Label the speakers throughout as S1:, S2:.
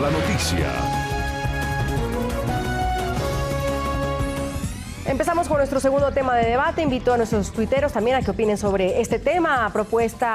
S1: La noticia.
S2: Empezamos con nuestro segundo tema de debate. Invito a nuestros tuiteros también a que opinen sobre este tema.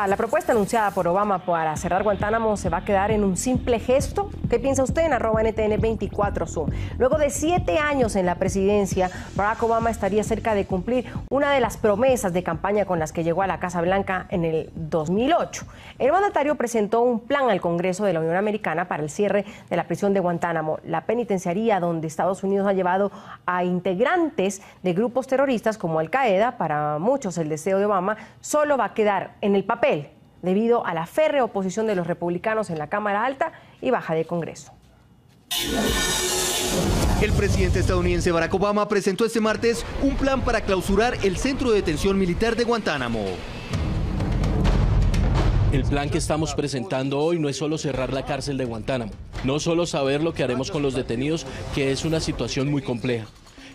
S2: La propuesta anunciada por Obama para cerrar Guantánamo se va a quedar en un simple gesto. ¿Qué piensa usted? En @NTN24Zoom. Luego de 7 años en la presidencia, Barack Obama estaría cerca de cumplir una de las promesas de campaña con las que llegó a la Casa Blanca en el 2008. El mandatario presentó un plan al Congreso de la Unión Americana para el cierre de la prisión de Guantánamo, la penitenciaría donde Estados Unidos ha llevado a integrantes de grupos terroristas como Al-Qaeda. Para muchos el deseo de Obama solo va a quedar en el papel debido a la férrea oposición de los republicanos en la Cámara Alta y Baja del Congreso.
S3: El presidente estadounidense Barack Obama presentó este martes un plan para clausurar el centro de detención militar de Guantánamo.
S4: El plan que estamos presentando hoy no es solo cerrar la cárcel de Guantánamo, no solo saber lo que haremos con los detenidos, que es una situación muy compleja.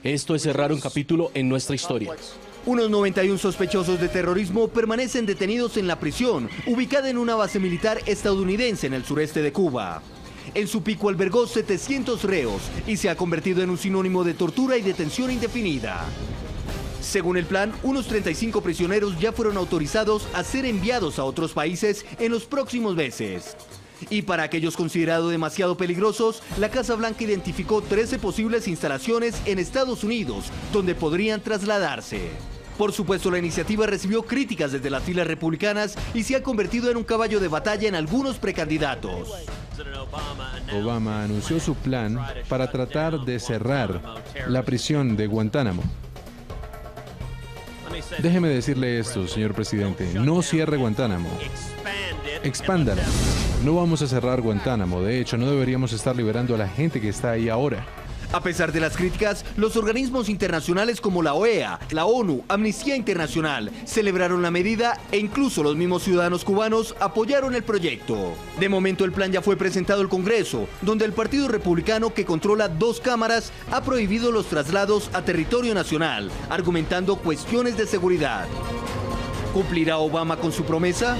S4: Esto es cerrar un capítulo en nuestra historia.
S3: Unos 91 sospechosos de terrorismo permanecen detenidos en la prisión, ubicada en una base militar estadounidense en el sureste de Cuba. En su pico albergó 700 reos y se ha convertido en un sinónimo de tortura y detención indefinida. Según el plan, unos 35 prisioneros ya fueron autorizados a ser enviados a otros países en los próximos meses. Y para aquellos considerados demasiado peligrosos, la Casa Blanca identificó 13 posibles instalaciones en Estados Unidos donde podrían trasladarse. Por supuesto, la iniciativa recibió críticas desde las filas republicanas y se ha convertido en un caballo de batalla en algunos precandidatos.
S5: Obama anunció su plan para tratar de cerrar la prisión de Guantánamo. Déjeme decirle esto, señor presidente, no cierre Guantánamo, expándala. No vamos a cerrar Guantánamo, de hecho no deberíamos estar liberando a la gente que está ahí ahora.
S3: A pesar de las críticas, los organismos internacionales como la OEA, la ONU, Amnistía Internacional celebraron la medida e incluso los mismos ciudadanos cubanos apoyaron el proyecto. De momento el plan ya fue presentado al Congreso, donde el Partido Republicano, que controla 2 cámaras, ha prohibido los traslados a territorio nacional, argumentando cuestiones de seguridad. ¿Cumplirá Obama con su promesa?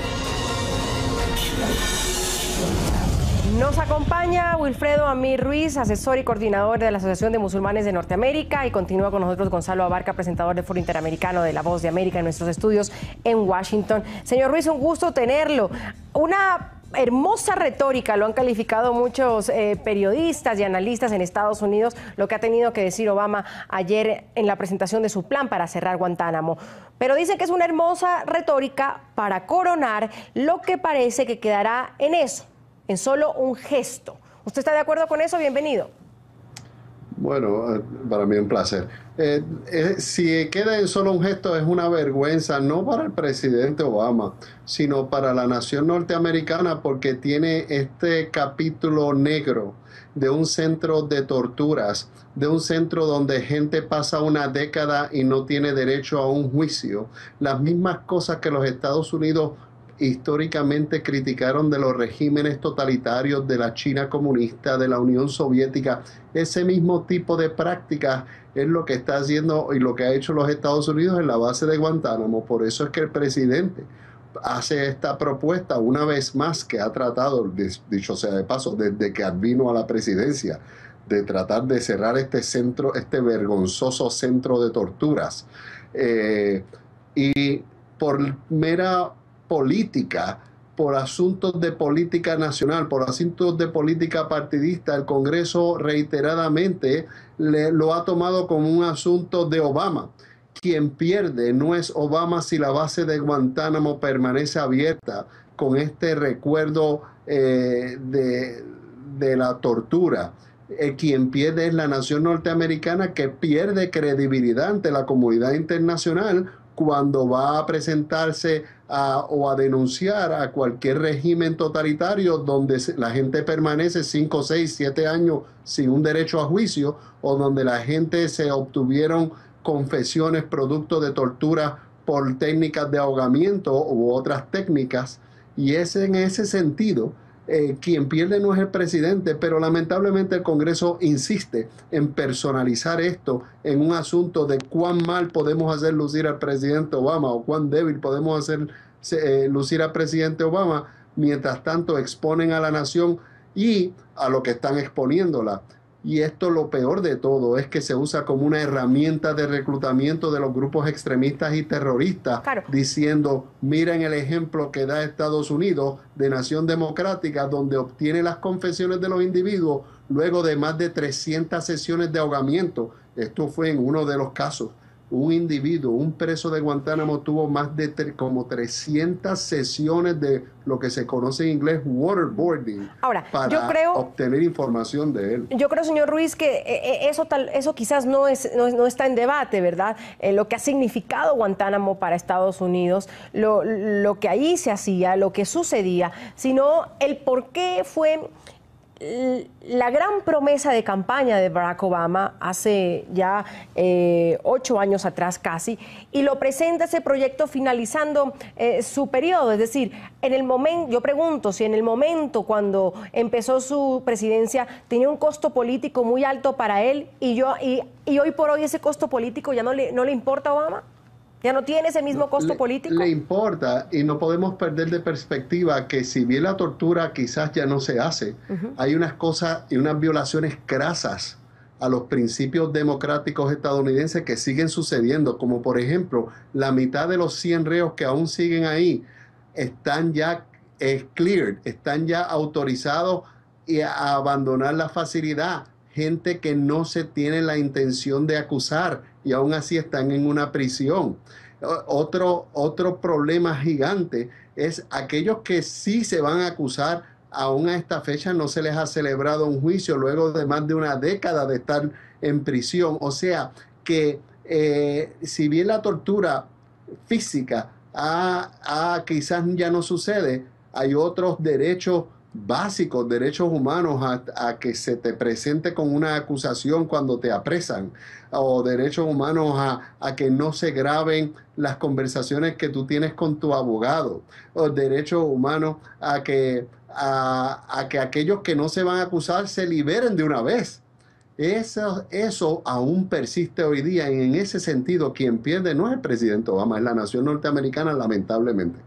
S2: Nos acompaña Wilfredo Amir Ruiz, asesor y coordinador de la Asociación de Musulmanes de Norteamérica, y continúa con nosotros Gonzalo Abarca, presentador del Foro Interamericano de La Voz de América en nuestros estudios en Washington. Señor Ruiz, un gusto tenerlo. Una hermosa retórica, lo han calificado muchos periodistas y analistas en Estados Unidos, lo que ha tenido que decir Obama ayer en la presentación de su plan para cerrar Guantánamo. Pero dicen que es una hermosa retórica para coronar lo que parece que quedará en eso, en solo un gesto. ¿Usted está de acuerdo con eso? Bienvenido.
S6: Bueno, para mí un placer. Si queda en solo un gesto es una vergüenza, no para el presidente Obama, sino para la nación norteamericana, porque tiene este capítulo negro de un centro de torturas, de un centro donde gente pasa una década y no tiene derecho a un juicio. Las mismas cosas que los Estados Unidos históricamente criticaron de los regímenes totalitarios de la China comunista, de la Unión Soviética. Ese mismo tipo de prácticas es lo que está haciendo y lo que ha hecho los Estados Unidos en la base de Guantánamo. Por eso es que el presidente hace esta propuesta una vez más, que ha tratado, dicho sea de paso, desde que vino a la presidencia, de tratar de cerrar este centro, este vergonzoso centro de torturas. Y por mera política, por asuntos de política nacional, por asuntos de política partidista, el Congreso reiteradamente lo ha tomado como un asunto de Obama. Quien pierde no es Obama si la base de Guantánamo permanece abierta con este recuerdo de la tortura. Quien pierde es la nación norteamericana, que pierde credibilidad ante la comunidad internacional cuando va a presentarse o a denunciar a cualquier régimen totalitario donde la gente permanece 5, 6, 7 años sin un derecho a juicio, o donde la gente se obtuvieron confesiones producto de tortura por técnicas de ahogamiento u otras técnicas. Y en ese sentido, quien pierde no es el presidente, pero lamentablemente el Congreso insiste en personalizar esto en un asunto de cuán mal podemos hacer lucir al presidente Obama o cuán débil podemos hacer lucir al presidente Obama. Mientras tanto exponen a la nación y a lo que están exponiéndola. Y esto, lo peor de todo, es que se usa como una herramienta de reclutamiento de los grupos extremistas y terroristas,
S2: claro,
S6: diciendo, miren el ejemplo que da Estados Unidos de nación democrática, donde obtiene las confesiones de los individuos luego de más de 300 sesiones de ahogamiento. Esto fue en uno de los casos. Un individuo, un preso de Guantánamo, tuvo más de como 300 sesiones de lo que se conoce en inglés waterboarding.
S2: Ahora,
S6: para
S2: yo creo,
S6: obtener información de él.
S2: Yo creo, señor Ruiz, que eso quizás no está en debate, ¿verdad? Lo que ha significado Guantánamo para Estados Unidos, lo que ahí se hacía, lo que sucedía, sino el por qué fue la gran promesa de campaña de Barack Obama hace ya 8 años atrás casi, y lo presenta ese proyecto finalizando su periodo. Es decir, yo pregunto si en el momento cuando empezó su presidencia tenía un costo político muy alto para él, y hoy por hoy ese costo político ya no le importa a Obama. ¿Ya no tiene ese mismo costo político?
S6: Le importa, y no podemos perder de perspectiva que si bien la tortura quizás ya no se hace, hay unas cosas y unas violaciones crasas a los principios democráticos estadounidenses que siguen sucediendo, como por ejemplo, la mitad de los 100 reos que aún siguen ahí están ya cleared, están ya autorizados a abandonar la facilidad. Gente que no se tiene la intención de acusar y aún así están en una prisión. Otro problema gigante es aquellos que sí se van a acusar. Aún a esta fecha no se les ha celebrado un juicio luego de más de una década de estar en prisión. O sea que si bien la tortura física quizás ya no sucede, hay otros derechos básicos, derechos humanos a que se te presente con una acusación cuando te apresan, o derechos humanos a que no se graben las conversaciones que tú tienes con tu abogado, o derechos humanos a que aquellos que no se van a acusar se liberen de una vez. Eso aún persiste hoy día, y en ese sentido quien pierde no es el presidente Obama, es la nación norteamericana, lamentablemente.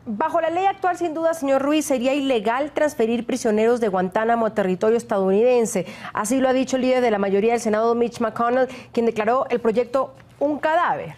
S2: Bajo la ley actual, sin duda, señor Ruiz, sería ilegal transferir prisioneros de Guantánamo a territorio estadounidense. Así lo ha dicho el líder de la mayoría del Senado, Mitch McConnell, quien declaró el proyecto un cadáver.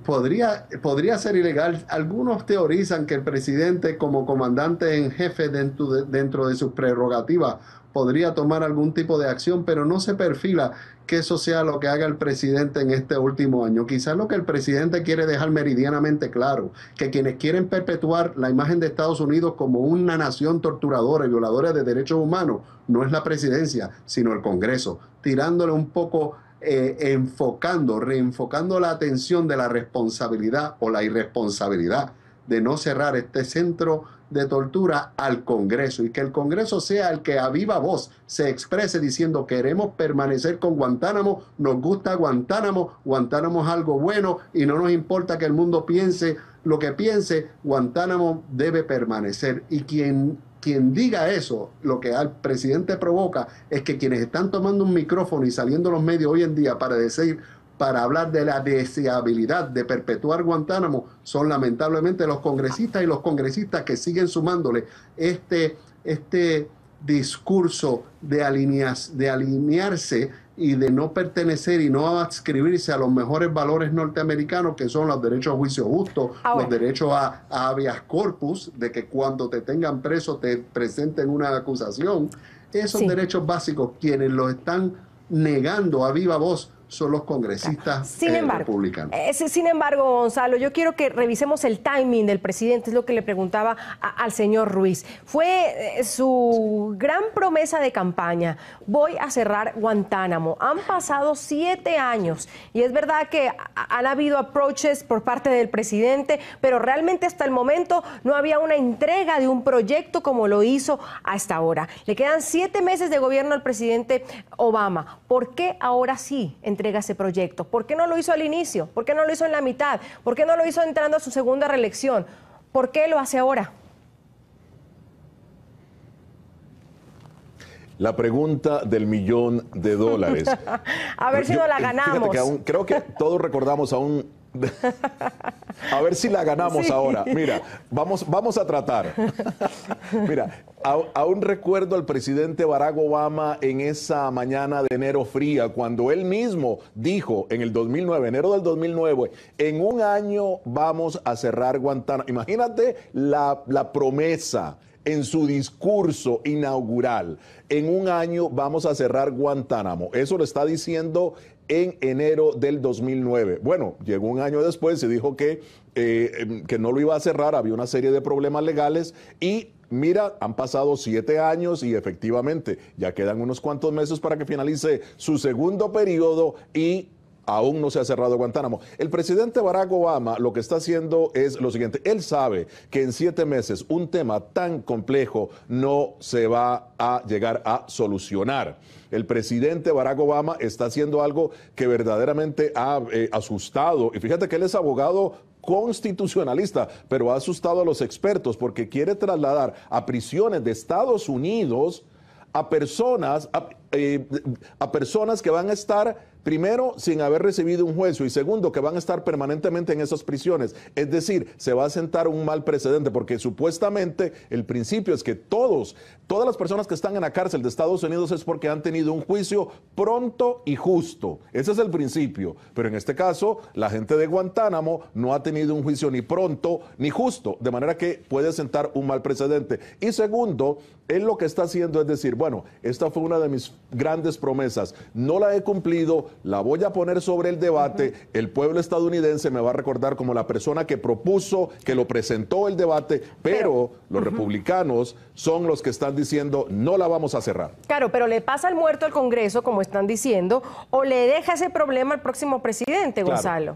S6: Podría ser ilegal. Algunos teorizan que el presidente, como comandante en jefe dentro de sus prerrogativas, podría tomar algún tipo de acción, pero no se perfila que eso sea lo que haga el presidente en este último año. Quizás lo que el presidente quiere dejar meridianamente claro, que quienes quieren perpetuar la imagen de Estados Unidos como una nación torturadora y violadora de derechos humanos, no es la presidencia, sino el Congreso, tirándole un poco, reenfocando la atención de la responsabilidad o la irresponsabilidad de no cerrar este centro de tortura al Congreso, y que el Congreso sea el que a viva voz se exprese diciendo: queremos permanecer con Guantánamo, nos gusta Guantánamo, Guantánamo es algo bueno y no nos importa que el mundo piense lo que piense, Guantánamo debe permanecer. Y quien diga eso, lo que al presidente provoca es que quienes están tomando un micrófono y saliendo a los medios hoy en día para hablar de la deseabilidad de perpetuar Guantánamo son lamentablemente los congresistas, y los congresistas que siguen sumándole este discurso de alinearse y de no pertenecer y no adscribirse a los mejores valores norteamericanos, que son los derechos a juicio justo, los derechos a habeas corpus, de que cuando te tengan preso te presenten una acusación. Esos derechos básicos, quienes los están negando a viva voz, son los congresistas republicanos.
S2: Sin embargo, Gonzalo, yo quiero que revisemos el timing del presidente, es lo que le preguntaba al señor Ruiz. Fue su gran promesa de campaña: voy a cerrar Guantánamo. Han pasado 7 años y es verdad que han habido approaches por parte del presidente, pero realmente hasta el momento no había una entrega de un proyecto como lo hizo hasta ahora. Le quedan 7 meses de gobierno al presidente Obama. ¿Por qué ahora sí entrega ese proyecto? ¿Por qué no lo hizo al inicio? ¿Por qué no lo hizo en la mitad? ¿Por qué no lo hizo entrando a su segunda reelección? ¿Por qué lo hace ahora?
S1: La pregunta del $1.000.000.
S2: A ver si no la ganamos.
S1: Fíjate que creo que todos recordamos a un A ver si la ganamos
S2: Sí.
S1: ahora. Mira, vamos a tratar. Mira, aún recuerdo al presidente Barack Obama en esa mañana de enero fría, cuando él mismo dijo en el 2009, enero del 2009, en un año vamos a cerrar Guantánamo. Imagínate la promesa en su discurso inaugural. En un año vamos a cerrar Guantánamo. Eso lo está diciendo en enero del 2009. Bueno, llegó un año después y dijo que no lo iba a cerrar, había una serie de problemas legales y mira, han pasado 7 años y efectivamente ya quedan unos cuantos meses para que finalice su segundo periodo y aún no se ha cerrado Guantánamo. El presidente Barack Obama lo que está haciendo es lo siguiente. Él sabe que en 7 meses un tema tan complejo no se va a llegar a solucionar. El presidente Barack Obama está haciendo algo que verdaderamente ha asustado. Y fíjate que él es abogado constitucionalista, pero ha asustado a los expertos porque quiere trasladar a prisiones de Estados Unidos a personas que van a estar primero sin haber recibido un juicio y segundo que van a estar permanentemente en esas prisiones. Es decir, se va a sentar un mal precedente porque supuestamente el principio es que todas las personas que están en la cárcel de Estados Unidos es porque han tenido un juicio pronto y justo. Ese es el principio. Pero en este caso, la gente de Guantánamo no ha tenido un juicio ni pronto ni justo, de manera que puede sentar un mal precedente. Y segundo, él lo que está haciendo es decir, bueno, esta fue una de mis grandes promesas, no la he cumplido, la voy a poner sobre el debate, el pueblo estadounidense me va a recordar como la persona que propuso, que lo presentó el debate, pero los republicanos son los que están diciendo no la vamos a cerrar.
S2: Claro, pero le pasa el muerto al Congreso, como están diciendo, o le deja ese problema al próximo presidente, Gonzalo.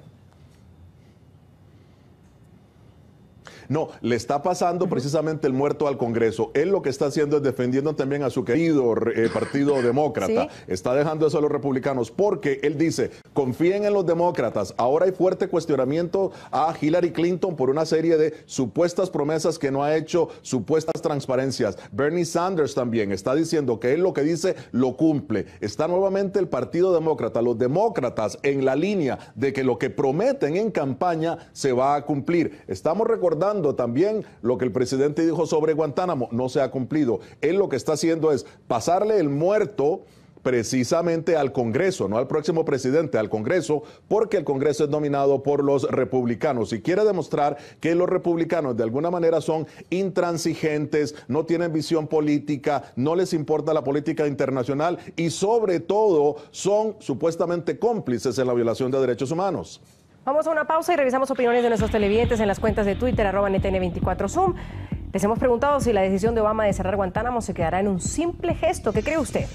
S1: No, le está pasando precisamente el muerto al Congreso. Él lo que está haciendo es defendiendo también a su querido Partido Demócrata. ¿Sí? Está dejando eso a los republicanos porque él dice, confíen en los demócratas. Ahora hay fuerte cuestionamiento a Hillary Clinton por una serie de supuestas promesas que no ha hecho, supuestas transparencias. Bernie Sanders también está diciendo que él lo que dice lo cumple. Está nuevamente el Partido Demócrata, los demócratas en la línea de que lo que prometen en campaña se va a cumplir. Estamos recordando también lo que el presidente dijo sobre Guantánamo, no se ha cumplido. Él lo que está haciendo es pasarle el muerto precisamente al Congreso, no al próximo presidente, al Congreso, porque el Congreso es dominado por los republicanos y quiere demostrar que los republicanos de alguna manera son intransigentes, no tienen visión política, no les importa la política internacional y sobre todo son supuestamente cómplices en la violación de derechos humanos.
S2: Vamos a una pausa y revisamos opiniones de nuestros televidentes en las cuentas de Twitter, @NTN24Zoom. Les hemos preguntado si la decisión de Obama de cerrar Guantánamo se quedará en un simple gesto. ¿Qué cree usted?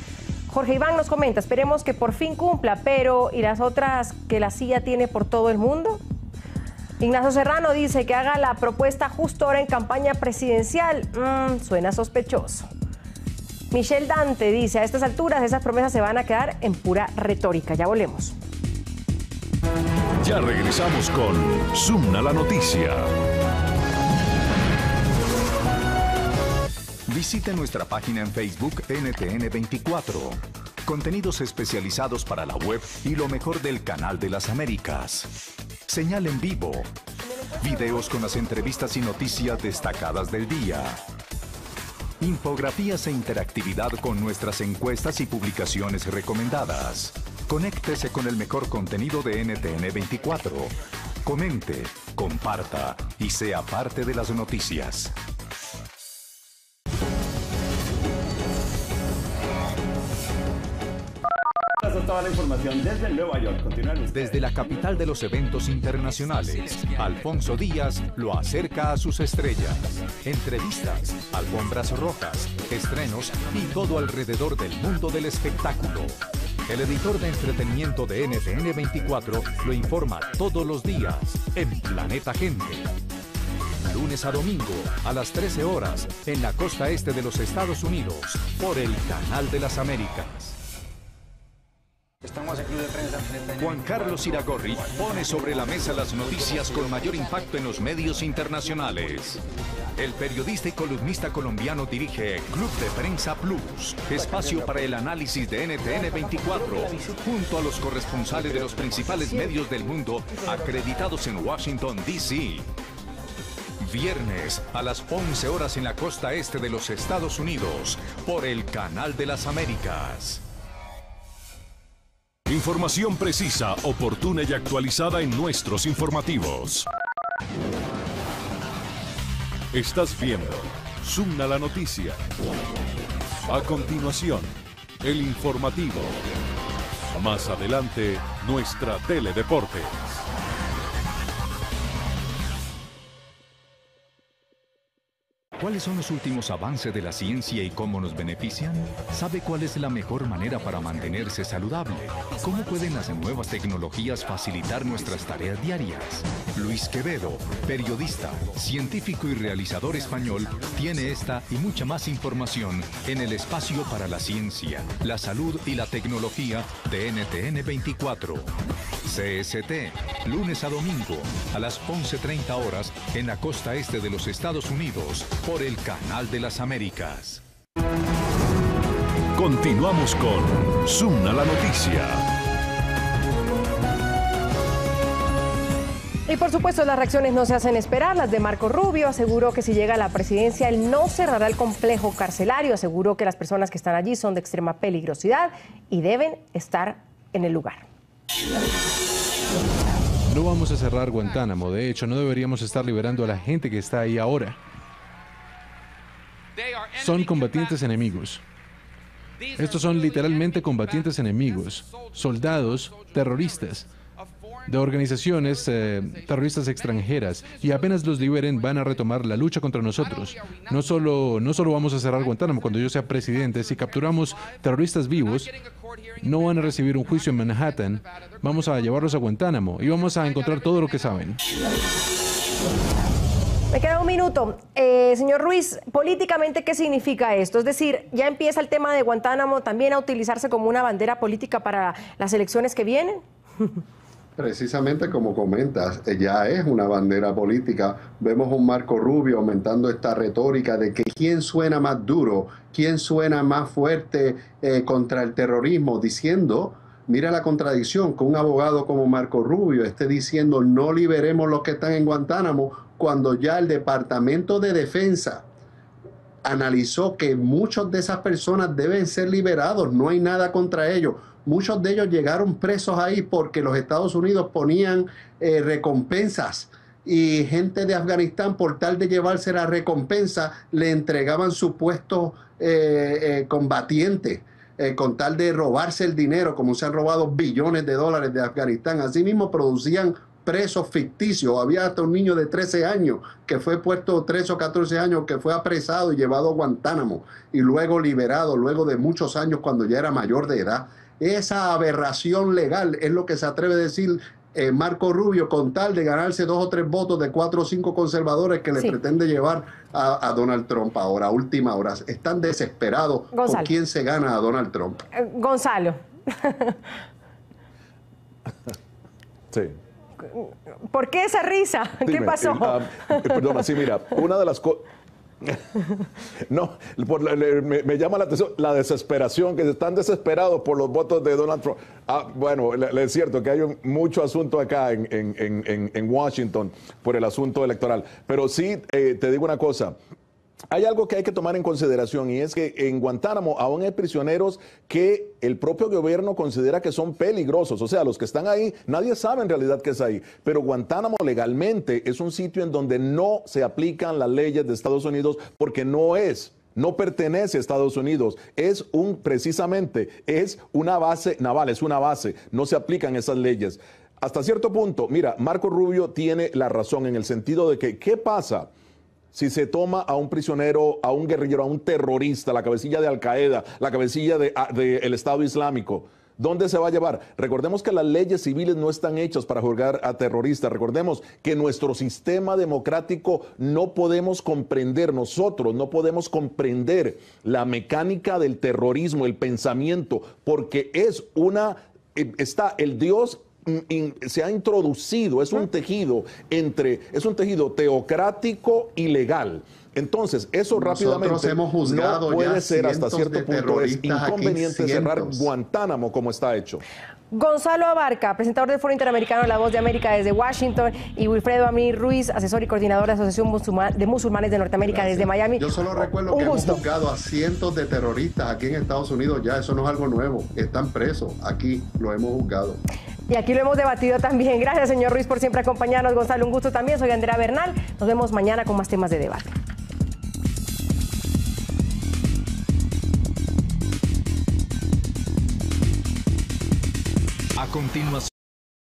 S2: Jorge Iván nos comenta, esperemos que por fin cumpla, pero ¿y las otras que la CIA tiene por todo el mundo? Ignacio Serrano dice que haga la propuesta justo ahora en campaña presidencial. Suena sospechoso. Michelle Dante dice, a estas alturas esas promesas se van a quedar en pura retórica. Ya volvemos.
S7: Ya regresamos con Zoom a la noticia. Visite nuestra página en Facebook NTN24. Contenidos especializados para la web y lo mejor del Canal de las Américas. Señal en vivo. Videos con las entrevistas y noticias destacadas del día. Infografías e interactividad con nuestras encuestas y publicaciones recomendadas. Conéctese con el mejor contenido de NTN24. Comente, comparta y sea parte de las noticias.
S8: Toda la información desde Nueva York.
S7: Desde la capital de los eventos internacionales, Alfonso Díaz lo acerca a sus estrellas. Entrevistas, alfombras rojas, estrenos y todo alrededor del mundo del espectáculo. El editor de entretenimiento de NTN24 lo informa todos los días en Planeta Gente. Lunes a domingo a las 13 horas en la costa este de los Estados Unidos por el Canal de las Américas. Juan Carlos Iragorri pone sobre la mesa las noticias con mayor impacto en los medios internacionales. El periodista y columnista colombiano dirige Club de Prensa Plus, espacio para el análisis de NTN 24, junto a los corresponsales de los principales medios del mundo acreditados en Washington, D.C. Viernes a las 11 horas en la costa este de los Estados Unidos, por el Canal de las Américas.
S9: Información precisa, oportuna y actualizada en nuestros informativos. Estás viendo Zoom a la noticia. A continuación, el informativo. Más adelante, nuestra Teledeportes.
S7: ¿Cuáles son los últimos avances de la ciencia y cómo nos benefician? ¿Sabe cuál es la mejor manera para mantenerse saludable? ¿Cómo pueden las nuevas tecnologías facilitar nuestras tareas diarias? Luis Quevedo, periodista, científico y realizador español, tiene esta y mucha más información en el espacio para la ciencia, la salud y la tecnología de NTN 24. CST, lunes a domingo, a las 11:30 horas en la costa este de los Estados Unidos, por el Canal de las Américas.
S9: Continuamos con Zoom a la noticia.
S2: Y por supuesto las reacciones no se hacen esperar. Las de Marco Rubio aseguró que si llega a la presidencia él no cerrará el complejo carcelario. Aseguró que las personas que están allí son de extrema peligrosidad y deben estar en el lugar.
S5: No vamos a cerrar Guantánamo. De hecho, no deberíamos estar liberando a la gente que está ahí ahora. Son combatientes enemigos. Estos son literalmente combatientes enemigos, soldados, terroristas, de organizaciones terroristas extranjeras, y apenas los liberen van a retomar la lucha contra nosotros. No solo vamos a cerrar Guantánamo cuando yo sea presidente. Si capturamos terroristas vivos, no van a recibir un juicio en Manhattan. Vamos a llevarlos a Guantánamo y vamos a encontrar todo lo que saben.
S2: Me queda un minuto. Señor Ruiz, políticamente, ¿qué significa esto? Es decir, ¿ya empieza el tema de Guantánamo también a utilizarse como una bandera política para las elecciones que vienen?
S6: Precisamente como comentas, ya es una bandera política. Vemos a un Marco Rubio aumentando esta retórica de que quién suena más duro, quién suena más fuerte contra el terrorismo, diciendo, mira la contradicción, que un abogado como Marco Rubio esté diciendo no liberemos los que están en Guantánamo, cuando ya el Departamento de Defensa analizó que muchos de esas personas deben ser liberados, no hay nada contra ellos. Muchos de ellos llegaron presos ahí porque los Estados Unidos ponían recompensas, y gente de Afganistán, por tal de llevarse la recompensa, le entregaban supuestos combatientes con tal de robarse el dinero, como se han robado billones de dólares de Afganistán. Asimismo producían presos ficticios. Había hasta un niño de 13 años que fue puesto 13 o 14 años, que fue apresado y llevado a Guantánamo y luego liberado luego de muchos años cuando ya era mayor de edad. Esa aberración legal es lo que se atreve a decir Marco Rubio, con tal de ganarse 2 o 3 votos de 4 o 5 conservadores que le pretende llevar a Donald Trump ahora, a última hora. Están desesperados por quién se gana a Donald Trump.
S2: Gonzalo.
S1: Sí.
S2: ¿Por qué esa risa?
S1: Dime,
S2: ¿Qué pasó?
S1: Perdona, sí, mira, una de las cosas... No, me llama la atención la desesperación, que están desesperados por los votos de Donald Trump. Bueno, es cierto que hay mucho asunto acá en Washington por el asunto electoral, pero sí te digo una cosa. Hay algo que hay que tomar en consideración, y es que en Guantánamo aún hay prisioneros que el propio gobierno considera que son peligrosos. O sea, los que están ahí, nadie sabe en realidad qué es ahí. Pero Guantánamo legalmente es un sitio en donde no se aplican las leyes de Estados Unidos, porque no pertenece a Estados Unidos. Precisamente es una base naval, es una base. No se aplican esas leyes. Hasta cierto punto, mira, Marco Rubio tiene la razón en el sentido de que, ¿qué pasa si se toma a un prisionero, a un guerrillero, a un terrorista, la cabecilla de Al-Qaeda, la cabecilla del Estado Islámico? ¿Dónde se va a llevar? Recordemos que las leyes civiles no están hechas para juzgar a terroristas. Recordemos que nuestro sistema democrático no podemos comprender, nosotros no podemos comprender la mecánica del terrorismo, el pensamiento, porque es una está el Dios se ha introducido, es un tejido teocrático y legal. Entonces, eso rápidamente
S6: hemos juzgado
S1: no puede
S6: ya
S1: ser hasta cierto punto es inconveniente cerrar
S6: cientos.
S1: Guantánamo como está hecho.
S2: Gonzalo Abarca, presentador del Foro Interamericano La Voz de América desde Washington, y Wilfredo Amir Ruiz, asesor y coordinador de la Asociación de Musulmanes de Norteamérica desde Miami.
S6: Yo solo recuerdo que hemos juzgado a cientos de terroristas aquí en Estados Unidos ya, eso no es algo nuevo, están presos, aquí lo hemos juzgado.
S2: Y aquí lo hemos debatido también. Gracias, señor Ruiz, por siempre acompañarnos. Gonzalo, un gusto también. Soy Andrea Bernal. Nos vemos mañana con más temas de debate.
S7: A continuación.